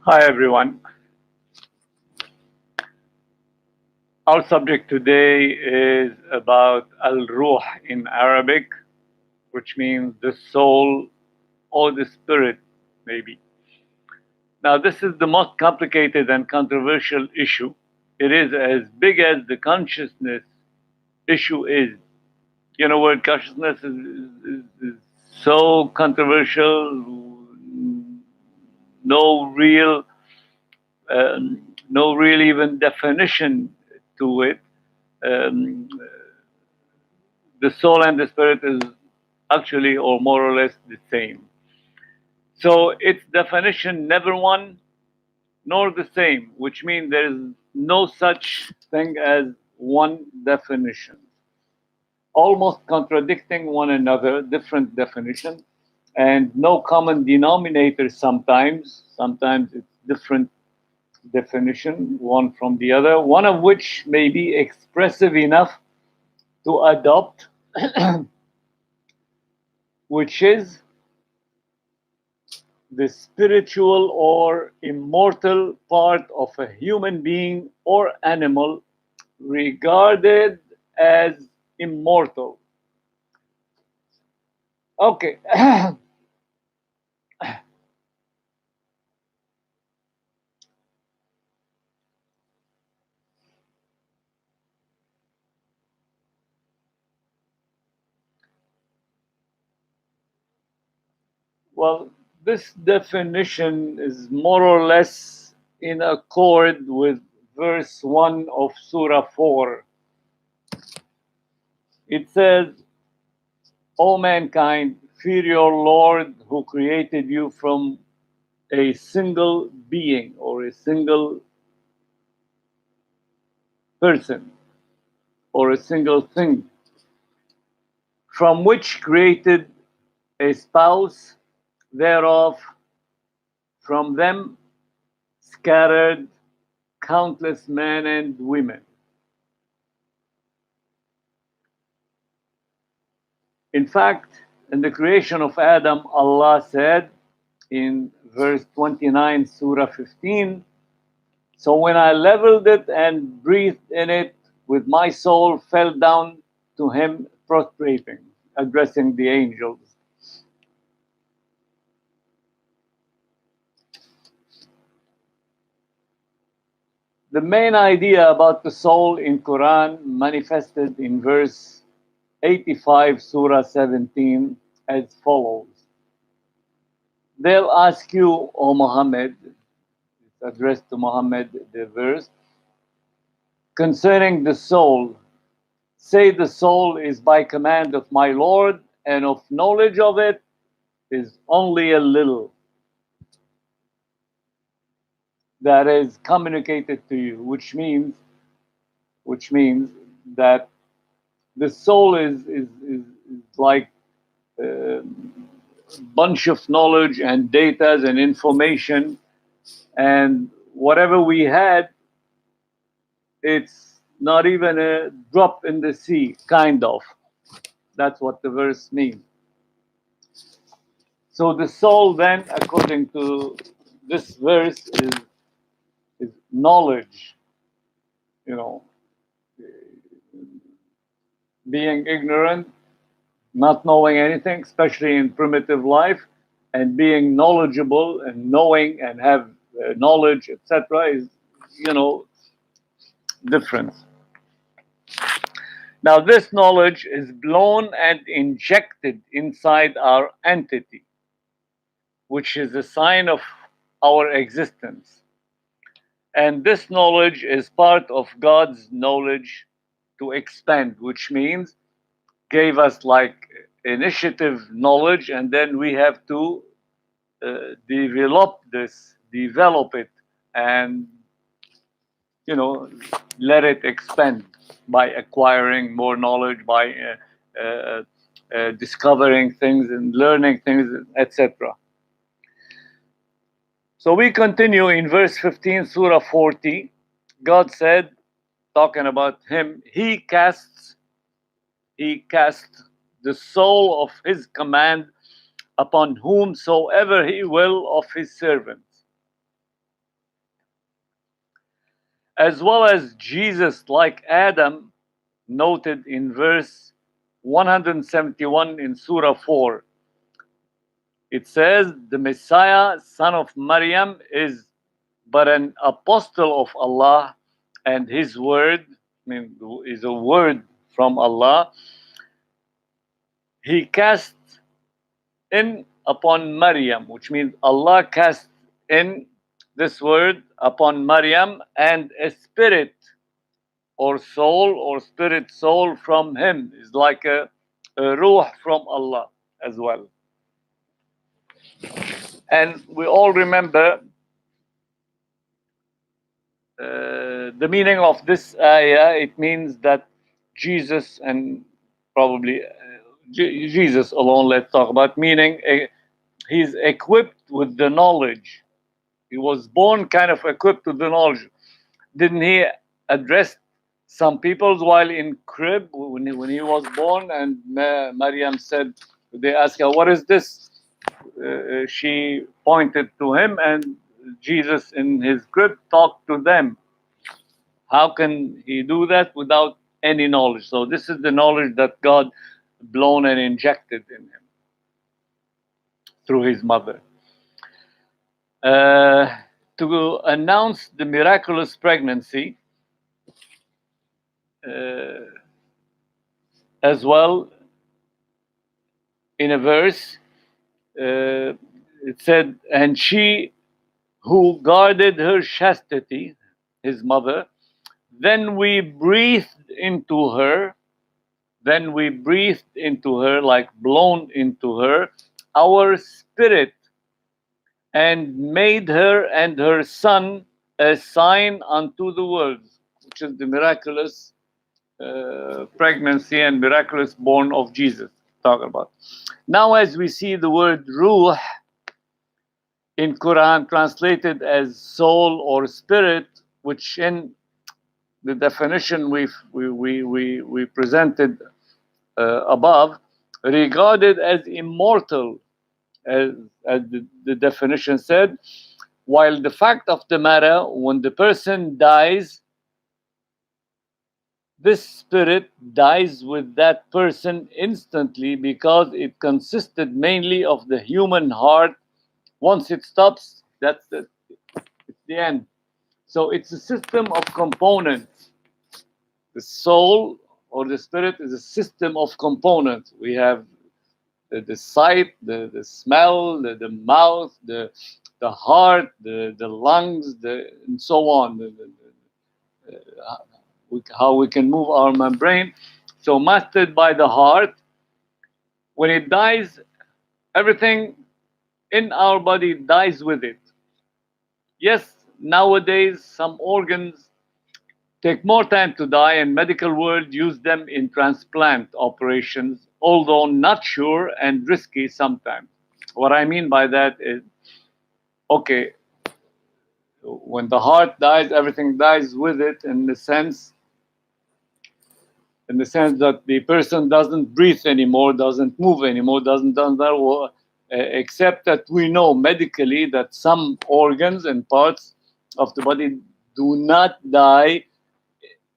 Hi everyone. Our subject today is about al-ruh in Arabic, which means the soul or the spirit, maybe. Now, this is the most complicated and controversial issue. It is as big as the consciousness issue is. You know, word consciousness is so controversial. No real, no real even definition to it. Um, the soul and the spirit is actually or more or less the same. So its definition never one nor the same, which means there is no such thing as one definition. Almost contradicting one another, different definition, and no common denominator sometimes. Sometimes it's different definition, one from the other, one of which may be expressive enough to adopt, which is the spiritual or immortal part of a human being or animal regarded as immortal. Okay. Well, this definition is more or less in accord with verse 1 of Surah 4. It says, O mankind, fear your Lord who created you from a single being or a single person or a single thing, from which created a spouse thereof, from them scattered countless men and women. In fact, in the creation of Adam, Allah said in verse 29, Surah 15, so when I leveled it and breathed in it, with my soul fell down to him prostrating, addressing the angels. The main idea about the soul in Quran manifested in verse 85, Surah 17, as follows. They'll ask you, O Muhammad, it's addressed to Muhammad, the verse, concerning the soul. Say the soul is by command of my Lord, and of knowledge of it is only a little that is communicated to you, which means that the soul is like a bunch of knowledge and data and information, and whatever we had, it's not even a drop in the sea, kind of. That's what the verse means. So the soul then, according to this verse, is knowledge, you know, being ignorant, not knowing anything, especially in primitive life, and being knowledgeable and knowing and have knowledge, etc., is, you know, different. Now, this knowledge is blown and injected inside our entity, which is a sign of our existence. And this knowledge is part of God's knowledge to expand, which means gave us like initiative knowledge, and then we have to develop it, and let it expand by acquiring more knowledge, by discovering things and learning things, etc. So we continue in verse 15, Surah 40. God said, talking about him, he casts the soul of his command upon whomsoever he will of his servants. as well as Jesus, like Adam, noted in verse 171 in Surah 4. It says, the Messiah, son of Maryam, is but an apostle of Allah, and his word, is a word from Allah. He cast in upon Maryam, which means Allah cast in this word upon Maryam, and a spirit or soul or spirit soul from him is like a ruh from Allah as well. And we all remember the meaning of this ayah. It means that Jesus, and probably Jesus alone, let's talk about, meaning he's equipped with the knowledge. He was born kind of equipped with the knowledge. Didn't he address some people while in crib when he was born? And Maryam said, they asked her, what is this? She pointed to him, and Jesus in his crib talked to them. How can he do that without any knowledge? So this is the knowledge that God blown and injected in him through his mother. To announce the miraculous pregnancy, as well, in a verse, it said, and she who guarded her chastity, his mother, then we breathed into her, like blown into her, our spirit, and made her and her son a sign unto the world, which is the miraculous pregnancy and miraculous born of Jesus, talking about. Now, as we see the word ruh in Quran translated as soul or spirit, which in the definition we presented above, regarded as immortal, as the definition said, while the fact of the matter, when the person dies, this spirit dies with that person instantly, because it consisted mainly of the human heart. Once it stops, that's it. It's the end. So it's a system of components. The soul or the spirit is a system of components. We have the sight, the smell, the mouth, the heart, the lungs, and so on. How we can move our membrane. So mastered by the heart. When it dies, everything in our body dies with it. Yes, nowadays some organs take more time to die, and medical world use them in transplant operations, although not sure and risky sometimes. What I mean by that is, okay, when the heart dies, everything dies with it, in the sense that the person doesn't breathe anymore, doesn't move anymore, doesn't except that we know medically that some organs and parts of the body do not die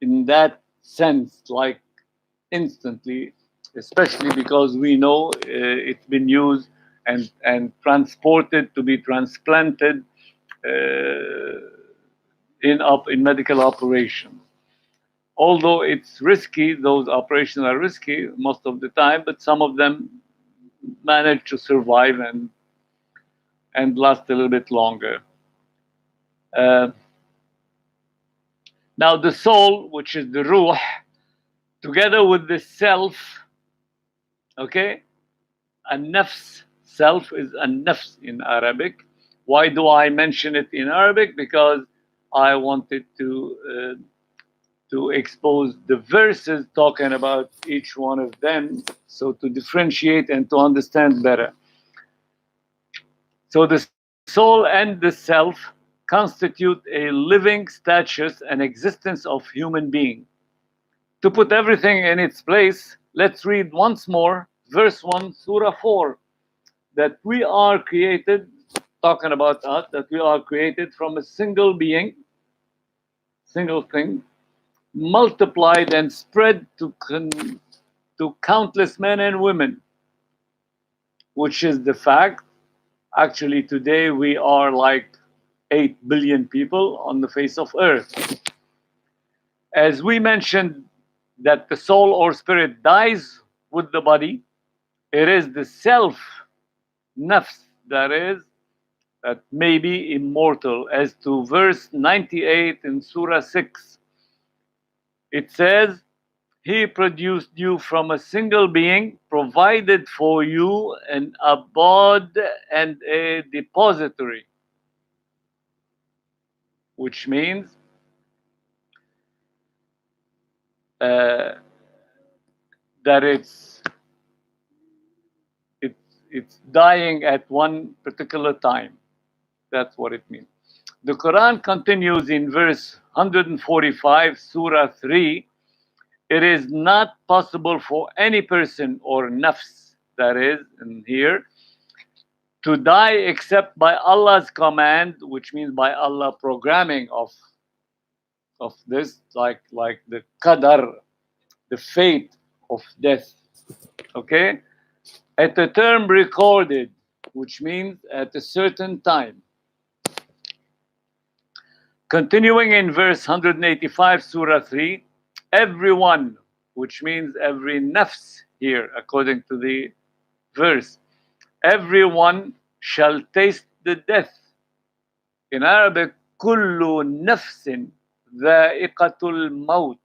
in that sense, like instantly, especially because we know it's been used and transported to be transplanted in medical operations. Although it's risky, those operations are risky most of the time, but some of them manage to survive and last a little bit longer. Now the soul, which is the ruh, together with the self, okay, an-nafs, self is an-nafs in Arabic. Why do I mention it in Arabic? Because I wanted to expose the verses talking about each one of them, so to differentiate and to understand better. So the soul and the self constitute a living status and existence of human being. To put everything in its place, let's read once more verse 1, Surah 4, that we are created, talking about us, that we are created from a single being, single thing, multiplied and spread to countless men and women, which is the fact. Actually, today we are like 8 billion people on the face of earth. As we mentioned that the soul or spirit dies with the body, it is the self, nafs, that may be immortal. As to verse 98 in Surah 6, it says, He produced you from a single being, provided for you an abode and a depository, which means that it's dying at one particular time. That's what it means. The Quran continues in verse 145, Surah 3. It is not possible for any person or nafs, that is in here, to die except by Allah's command, which means by Allah programming of this, like the qadar, the fate of death. Okay? At a term recorded, which means at a certain time. Continuing in verse 185, Surah 3, everyone, which means every nafs here, according to the verse, everyone shall taste the death. In Arabic, kullu nafsin dha'iqatul maut.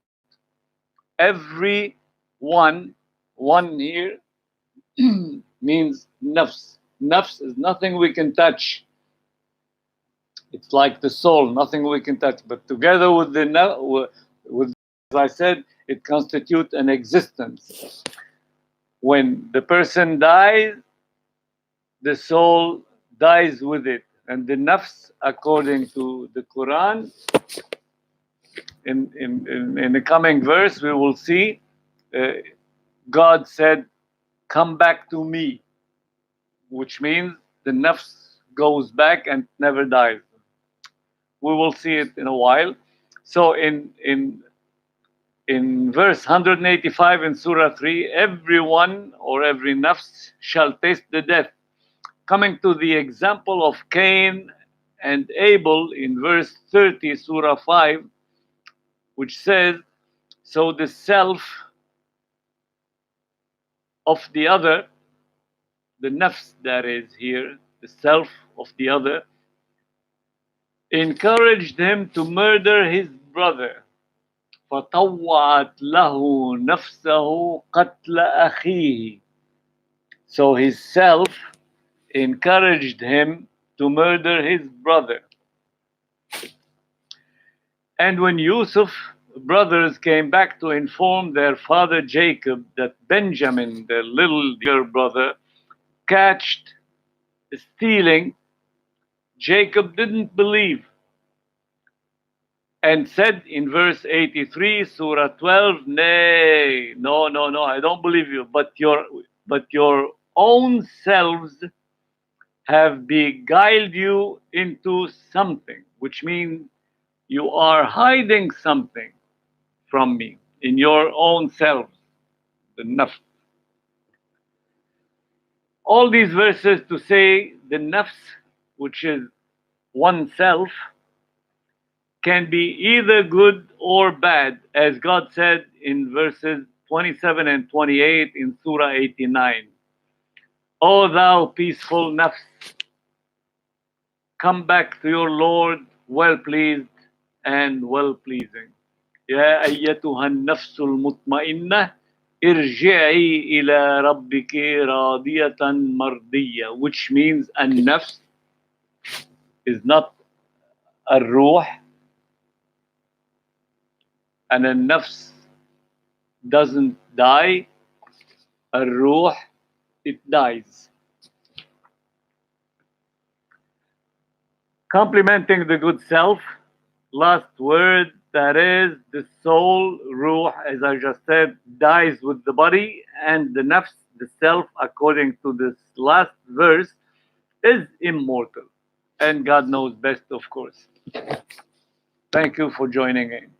Every one here means nafs. Nafs is nothing we can touch. It's like the soul, nothing we can touch. But together with as I said, it constitutes an existence. When the person dies, the soul dies with it. And the nafs, according to the Quran, in the coming verse, we will see God said, come back to me, which means the nafs goes back and never dies. We will see it in a while. So in verse 185 in Surah 3, everyone or every nafs shall taste the death. Coming to the example of Cain and Abel in verse 30, Surah 5, which says, so the self of the other, the nafs that is here, the self of the other, encouraged him to murder his brother. فَطَوَّعَتْ لَهُ نَفْسَهُ قَتْلَ أَخِيهِ. So his self encouraged him to murder his brother. And when Yusuf's brothers came back to inform their father Jacob that Benjamin, their little dear brother, catched stealing, Jacob didn't believe and said in verse 83, Surah 12, nay, no, I don't believe you, but your own selves have beguiled you into something, which means you are hiding something from me in your own selves, the nafs. All these verses to say the nafs, which is oneself, can be either good or bad, as God said in verses 27 and 28 in Surah 89. O thou peaceful nafs, come back to your Lord well pleased and well pleasing. يا أيتها النفس المطمئنة ارجعي إلى ربك راضية مرضية, which means النفس is not الروح, and النفس doesn't die. الروح, it dies. Complementing the good self, last word, that is the soul, ruh, as I just said, dies with the body, and the nafs, the self, according to this last verse, is immortal. And God knows best, of course. Thank you for joining in.